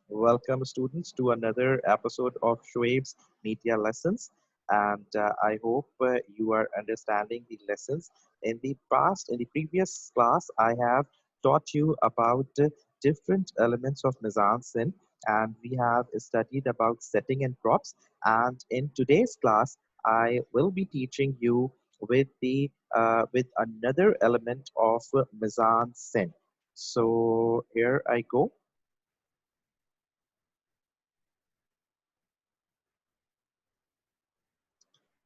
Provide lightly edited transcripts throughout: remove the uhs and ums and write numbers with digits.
Welcome, students, to another episode of Shoaib's Media Lessons. And I hope you are understanding the lessons. In the previous class, I have taught you about different elements of mise-en-scène, and we have studied about setting and props. And in today's class, I will be teaching you with another element of mise-en-scène. So here I go.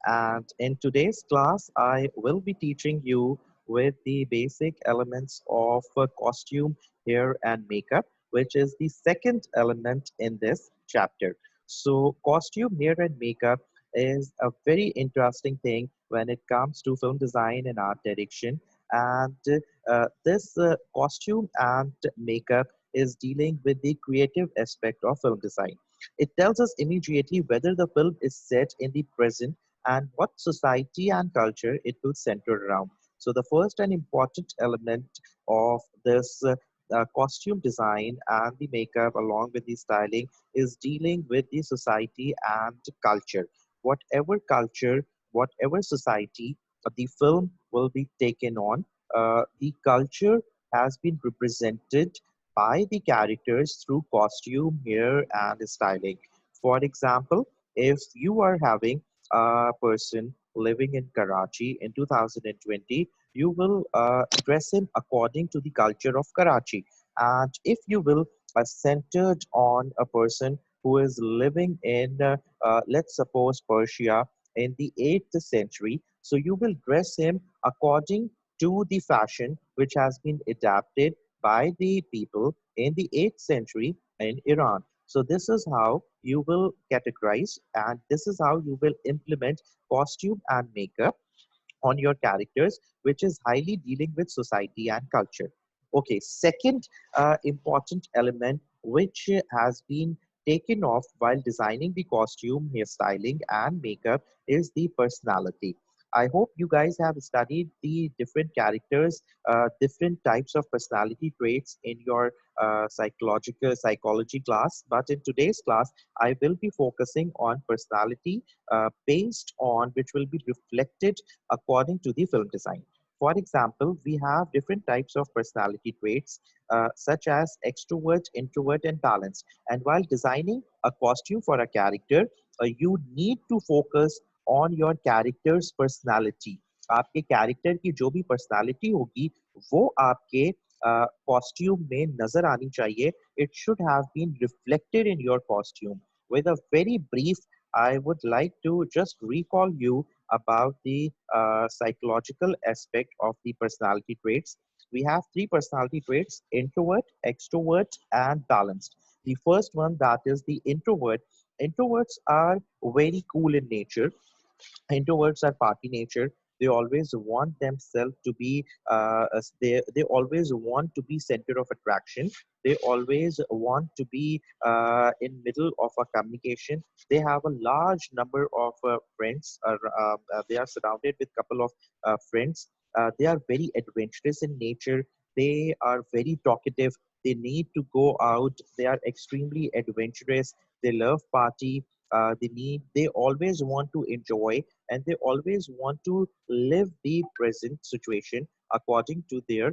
And in today's class, I will be teaching you with the basic elements of costume, hair, and makeup, which is the second element in this chapter. So, costume, hair, and makeup is a very interesting thing when it comes to film design and art direction. And this costume and makeup is dealing with the creative aspect of film design. It tells us immediately whether the film is set in the present and what society and culture it will center around. So, the first and important element of this costume design and the makeup, along with the styling, is dealing with the society and culture. Whatever society the film will be taken on, the culture has been represented by the characters through costume, hair, and styling. For example, if you are having a person living in Karachi in 2020, you will dress him according to the culture of Karachi. And if you will centered on a person who is living in, let's suppose, Persia in the 8th century, so you will dress him according to the fashion which has been adapted by the people in the 8th century in Iran. So this is how you will categorize and this is how you will implement costume and makeup on your characters, which is highly dealing with society and culture. Okay, second important element which has been taken off while designing the costume, hairstyling, and makeup is the personality. I hope you guys have studied the different characters, different types of personality traits in your psychological psychology class. But in today's class, I will be focusing on personality based on which will be reflected according to the film design. For example, we have different types of personality traits such as extrovert, introvert, and balanced. And while designing a costume for a character, you need to focus on your character's personality. आपके character की जो भी personality होगी वो आपके costume में नजर आनी चाहिए. It should have been reflected in your costume. With a very brief, I would like to just recall you about the psychological aspect of the personality traits. We have three personality traits: introvert, extrovert, and balanced. The first one, that is the introvert. Introverts are very cool in nature. Introverts are party nature. They always want themselves to be they always want to be center of attraction. They always want to be in middle of a communication. They have a large number of friends. They are surrounded with couple of friends. They are very adventurous in nature. They are very talkative. They need to go out. They are extremely adventurous. They love party. They always want to enjoy, and they always want to live the present situation according to their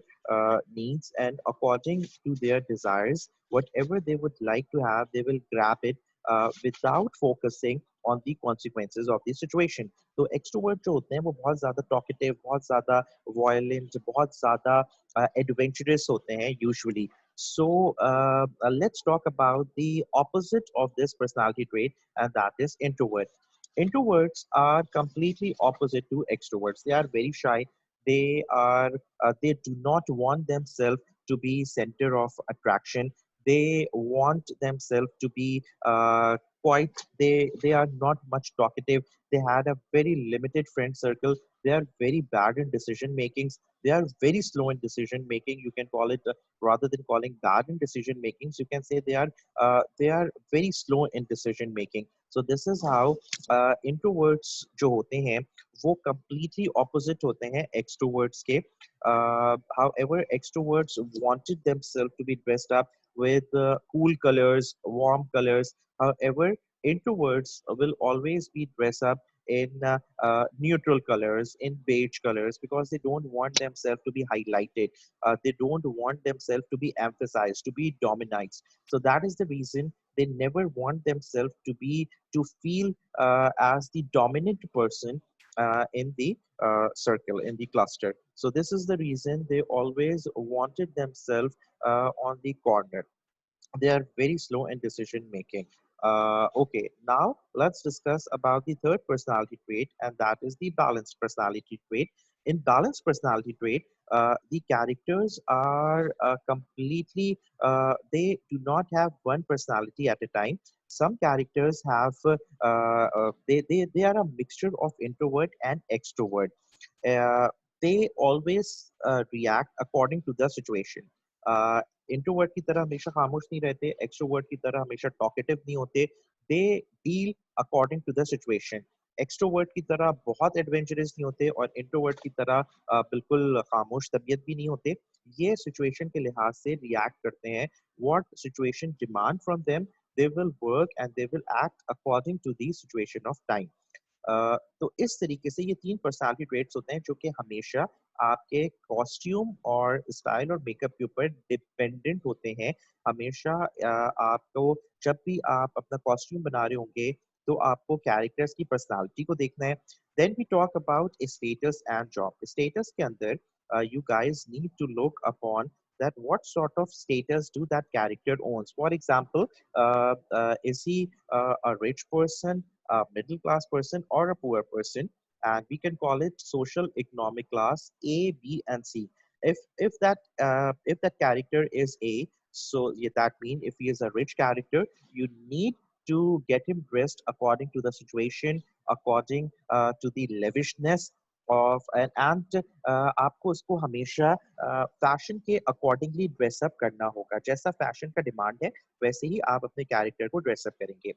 needs and according to their desires. Whatever they would like to have, they will grab it without focusing on the consequences of the situation. तो extrovert जो होते हैं वो बहुत ज़्यादा talkative, बहुत ज़्यादा violent, बहुत ज़्यादा एडवेंचरस होते हैं usually. So let's talk about the opposite of this personality trait, and that is introvert. Introverts are completely opposite to extroverts. They are very shy. They do not want themselves to be center of attraction. They want themselves to be quite. They are not much talkative. They had a very limited friend circle. They are very bad in decision makings. They are very slow in decision making. You can call it rather than calling bad in decision makings. You can say they are very slow in decision making. So this is how introverts जो होते हैं वो completely opposite होते हैं extroverts के. However, extroverts wanted themselves to be dressed up. with cool colors, warm colors. However, introverts will always be dressed up in neutral colors, in beige colors, because they don't want themselves to be highlighted. They don't want themselves to be emphasized, to be dominated. So that is the reason they never want themselves to feel as the dominant person in the circle, in the cluster. So this is the reason they always wanted themselves on the corner. They are very slow in decision making. Okay, now let's discuss about the third personality trait, and that is the balanced personality trait. In balanced personality trait, the characters are completely, they do not have one personality at a time. Some characters have, they are a mixture of introvert and extrovert. uh, they always react according to the situation. Introvert की तरह हमेशा खामोश नहीं रहते, extrovert की तरह हमेशा talkative नहीं होते. They deal according to the situation. Extrovert की तरह बहुत एडवेंचरस नहीं होते और इंट्रोवर्ट की तरह बिल्कुल खामोश तबीयत भी नहीं होते. ये सिचुएशन के लिहाज से रिएक्ट करते हैं. What situation demand from them, they will work and they will act according to the situation of time. तो इस तरीके से ये तीन पर्सनालिटी ट्रेट्स होते हैं जो कि हमेशा आपके कॉस्ट्यूम और स्टाइल और मेकअप के ऊपर डिपेंडेंट होते हैं. हमेशा आपको जब भी आप अपना कॉस्ट्यूम बना रहे होंगे तो आपको कैरेक्टर्स की पर्सनालिटी को देखना है. Then we talk about status and job. Status के अंदर you guys need to look upon that what sort of status do that character owns. For example, is he a rich person, a middle class person, or a poor person? And we can call it social economic class A, B, and C. If that character is A, so yeah, that means if he is a rich character, you need to get him dressed according to the situation, according to the lavishness of and आपको उसको हमेशा fashion के accordingly dress up करना होगा. जैसा fashion का demand है वैसे ही आप अपने कैरेक्टर को ड्रेसअप करेंगे.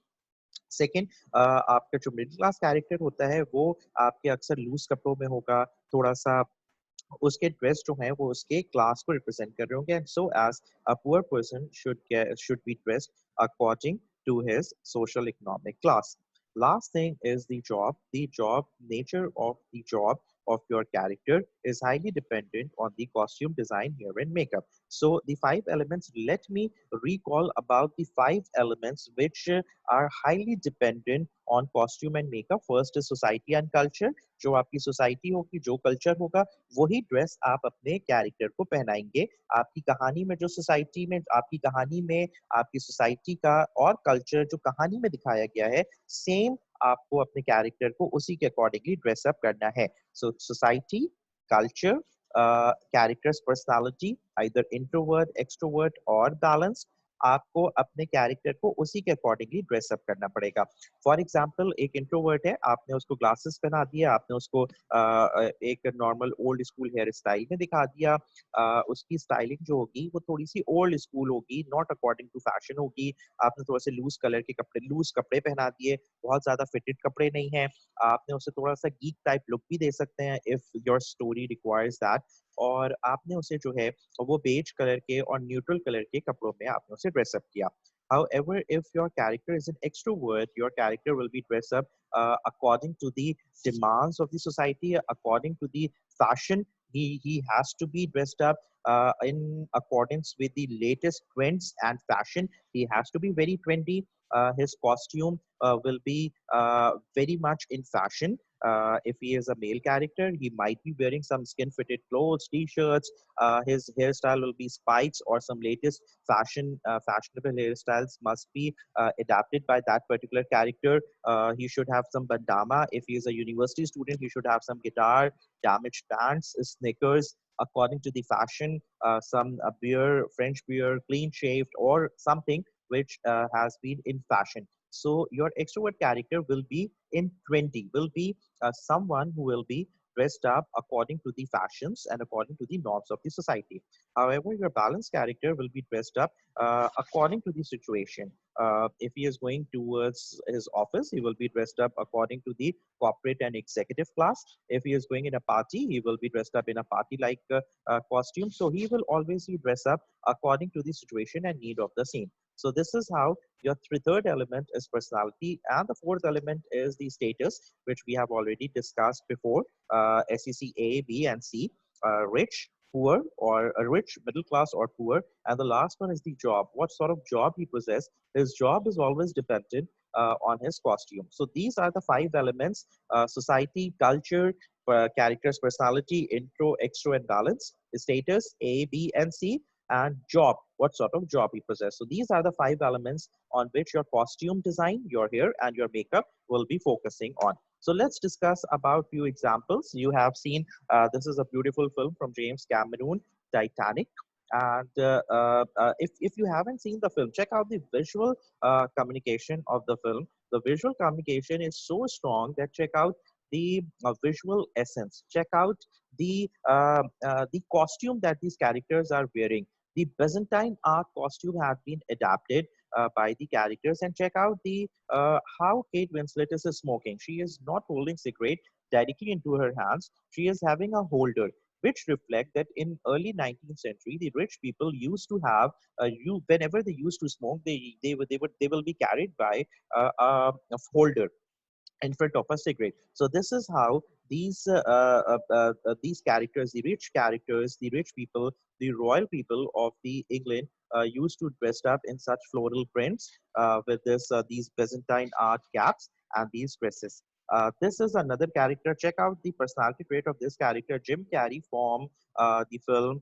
सेकंड, आपका जो मिडिल क्लास कैरेक्टर होता है वो आपके अक्सर लूज कपड़ों में होगा, थोड़ा सा उसके ड्रेस जो है वो उसके क्लास को रिप्रेजेंट कर रहे होंगे. And so as a poor person should be dressed according to his social economic class. Last thing is the job. The job nature of the job of your character is highly dependent on the costume design, hair, and makeup. So the five elements. Let me recall about the five elements which are highly dependent on costume and makeup. First is society and culture. जो आपकी society होगी, जो culture होगा, वही dress आप अपने character को पहनाएंगे. आपकी कहानी में जो सोसाइटी में आपकी कहानी में आपकी सोसाइटी का और कल्चर जो कहानी में दिखाया गया है, सेम आपको अपने कैरेक्टर को उसी के अकॉर्डिंगली ड्रेसअप करना है. So society, culture, characters personality, either introvert, extrovert और बैलेंस, आपको अपने कैरेक्टर को उसी के अकॉर्डिंगली ड्रेसअप करना पड़ेगा. फॉर एग्जाम्पल, एक इंट्रोवर्ट है, आपने उसको ग्लासेस पहना दिया, आपने उसको एक normal old school hair style में दिखा दिया. उसकी स्टाइलिंग जो होगी वो थोड़ी सी ओल्ड स्कूल होगी, नॉट अकॉर्डिंग टू फैशन होगी. आपने थोड़ा से लूज कलर के कपड़े, लूज कपड़े पहना दिए, बहुत ज्यादा फिटेड कपड़े नहीं है. आपने उसे थोड़ा सा गीक टाइप लुक भी दे सकते हैं if your story requires that. और आपने उसे जो है वो बेज कलर के और न्यूट्रल कलर के कपड़ों में आपने उसे ड्रेसअप किया. However, if your character is an extrovert, your character will be dressed up according to the demands of the society, according to the fashion. He has to be dressed up in accordance with the latest trends and fashion. He has to be very trendy. His costume will be very much in fashion. If he is a male character, he might be wearing some skin-fitted clothes, t-shirts. His hairstyle will be spikes or some latest fashionable hairstyles must be adapted by that particular character. He should have some bandana. If he is a university student, he should have some guitar, damaged pants, sneakers, according to the fashion, some beer, French beer, clean shaved, or something which has been in fashion. So your extrovert character will be in 20, will be someone who will be dressed up according to the fashions and according to the norms of the society. However, your balanced character will be dressed up according to the situation. If he is going towards his office, he will be dressed up according to the corporate and executive class. If he is going in a party, he will be dressed up in a party like costume. So he will always be dressed up according to the situation and need of the scene. So this is how your third element is personality, and the fourth element is the status, which we have already discussed before. SEC A, B, and C. Rich, poor, or a rich, middle class, or poor. And the last one is the job. What sort of job he possesses. His job is always dependent on his costume. So these are the five elements: society, culture, character's personality, intro, extro, and balance, status, A, B, and C, and job, what sort of job he possesses. So these are the five elements on which your costume design, your hair, and your makeup will be focusing on. So let's discuss about few examples. You have seen this is a beautiful film from James Cameron, Titanic. And if you haven't seen the film, check out the visual communication of the film. The visual communication is so strong that check out the visual essence. Check out the costume that these characters are wearing. The Byzantine art costume have been adapted by the characters, and check out the how Kate Winslet is smoking. She is not holding cigarette directly into her hands. She is having a holder, which reflect that in early 19th century, the rich people used to have you whenever they used to smoke, they will be carried by a holder in front of a cigarette. So this is how these characters, the rich characters, the rich people, the royal people of the England used to dress up in such floral prints with these Byzantine art caps and these dresses. This is another character. Check out the personality trait of this character, Jim Carrey from the film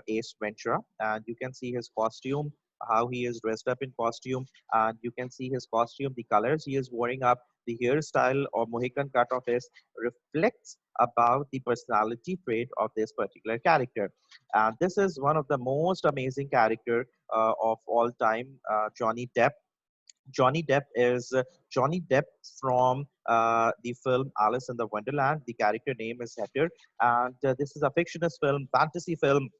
Ace Ventura, and you can see his costume, how he is dressed up in costume, and you can see his costume, the colors he is wearing up, the hairstyle or Mohican cut of his reflects about the personality trait of this particular character. And this is one of the most amazing character of all time, Johnny Depp. Johnny Depp is Johnny Depp from the film Alice in the Wonderland. The character name is Hatter, and this is a fictional film, fantasy film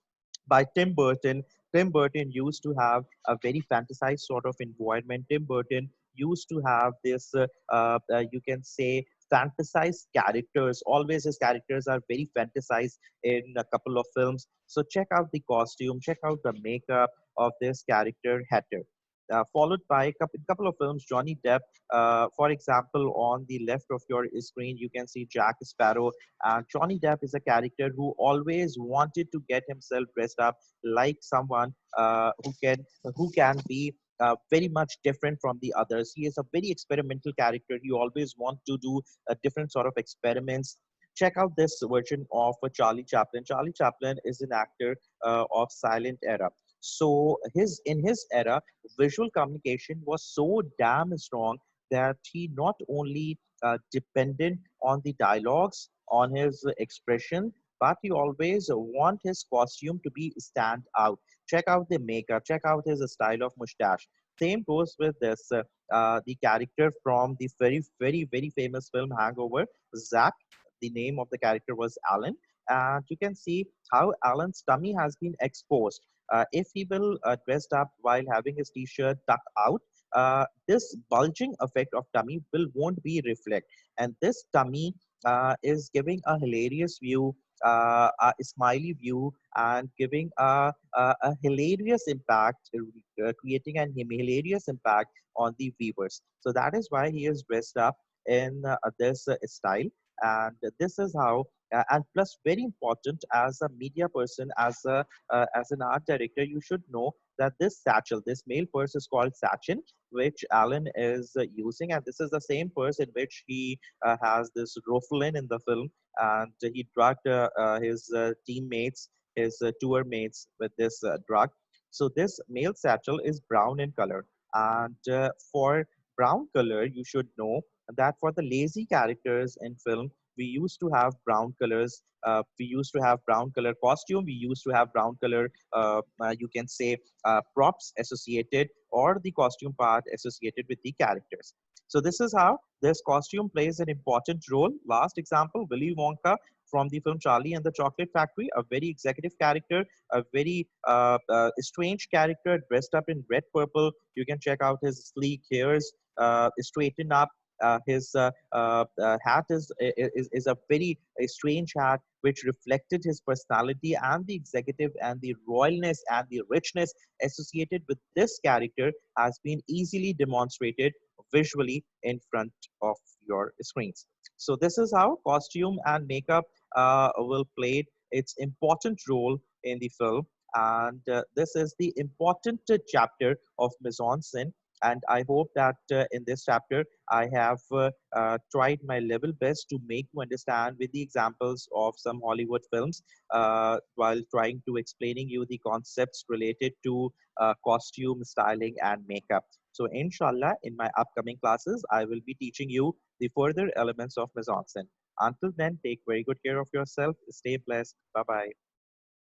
by Tim Burton. Tim Burton used to have a very fantasized sort of environment. Tim Burton used to have this, you can say, fantasized characters. Always his characters are very fantasized in a couple of films. So check out the costume, check out the makeup of this character, Hatter. Followed by a couple of films, Johnny Depp. For example, on the left of your screen, you can see Jack Sparrow. Johnny Depp is a character who always wanted to get himself dressed up like someone who can be very much different from the others. He is a very experimental character. He always wants to do different sort of experiments. Check out this version of Charlie Chaplin. Charlie Chaplin is an actor of silent era. So in his era, visual communication was so damn strong that he not only dependent on the dialogues, on his expression, but he always want his costume to be stand out. Check out the makeup, check out his style of mustache. Same goes with this the character from the very famous film Hangover, Zach. The name of the character was Alan, and you can see how Alan's tummy has been exposed. If he will dressed up while having his t-shirt tucked out, this bulging effect of tummy will won't be reflect, and this tummy is giving a hilarious view, a smiley view, and giving a hilarious impact, creating an hilarious impact on the viewers. So that is why he is dressed up in this style, and this is how. And plus, very important as a media person, as an art director, you should know that this satchel, this male purse is called satchel, which Alan is using, and this is the same purse in which he has this Roflin in the film, and he drugged his teammates, his tour mates with this drug. So this male satchel is brown in color, and for brown color, you should know that for the lazy characters in film, we used to have brown colors. We used to have brown color costume. We used to have brown color, you can say, props associated, or the costume part associated with the characters. So this is how this costume plays an important role. Last example, Willy Wonka. from the film Charlie and the Chocolate Factory, a very executive character, a very strange character dressed up in red purple. You can check out his sleek hairs, straightened up. His hat is a very a strange hat which reflected his personality, and the executive and the royalness and the richness associated with this character has been easily demonstrated visually in front of your screens. So this is how costume and makeup will play its important role in the film. And this is the important chapter of mise en scène. And I hope that in this chapter, I have tried my level best to make you understand with the examples of some Hollywood films while trying to explaining you the concepts related to costume, styling, and makeup. So, inshallah, in my upcoming classes, I will be teaching you the further elements of mise en scène. Until then, take very good care of yourself. Stay blessed. Bye bye.